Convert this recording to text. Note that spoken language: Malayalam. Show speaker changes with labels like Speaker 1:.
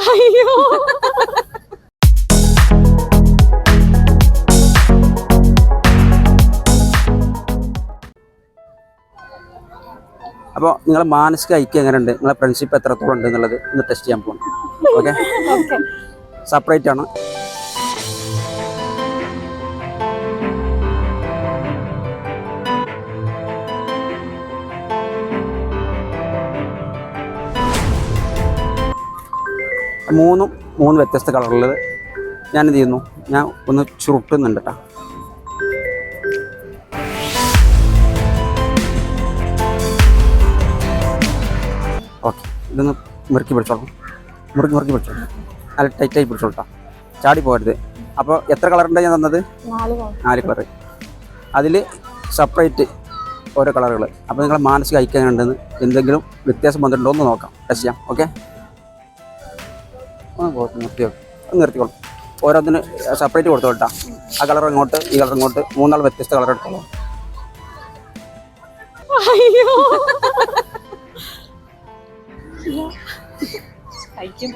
Speaker 1: അയ്യോ
Speaker 2: അപ്പോൾ നിങ്ങളെ മാനസിക ഐക്യം എങ്ങനെയുണ്ട്, നിങ്ങളെ ഫ്രണ്ട്ഷിപ്പ് എത്രത്തോളം ഉണ്ട് എന്നുള്ളത് ഒന്ന് ടെസ്റ്റ് ചെയ്യാൻ പോകണം. ഓക്കെ, സെപ്പറേറ്റ് ആണ്. മൂന്ന് വ്യത്യസ്ത കളറുള്ളത് ഞാൻ എന്ത് ചെയ്യുന്നു, ഞാൻ ഒന്ന് ചുരുട്ടുന്നുണ്ട് കേട്ടോ. ഓക്കെ, ഇതൊന്ന് മുറുക്കി പിടിച്ചോളാം, മുറുക്കി പിടിച്ചോളാം, നല്ല ടൈറ്റായി പിടിച്ചോളാം, ചാടി പോകരുത്. അപ്പോൾ എത്ര കളറുണ്ട് ഞാൻ തന്നത്? 4 കളർ. അതിൽ സെപ്പറേറ്റ് ഓരോ കളറുകൾ. അപ്പോൾ നിങ്ങളെ മാനസിക ഐക്യം ഉണ്ടെന്ന് എന്തെങ്കിലും വ്യത്യാസം വന്നിട്ടുണ്ടോ എന്ന് നോക്കാം, ടെസ്റ്റ് ചെയ്യാം. ഓക്കെ, നിർത്തിക്കോളൂ. ഓരോന്നിന് സെപ്പറേറ്റ് കൊടുത്തോട്ടാ. ആ കളർ ഇങ്ങോട്ട്, ഈ കളർ ഇങ്ങോട്ട്, 3 വ്യത്യസ്ത കളർ എടുത്തോളൂ.
Speaker 1: അയ്യോ
Speaker 3: കഴിക്കും.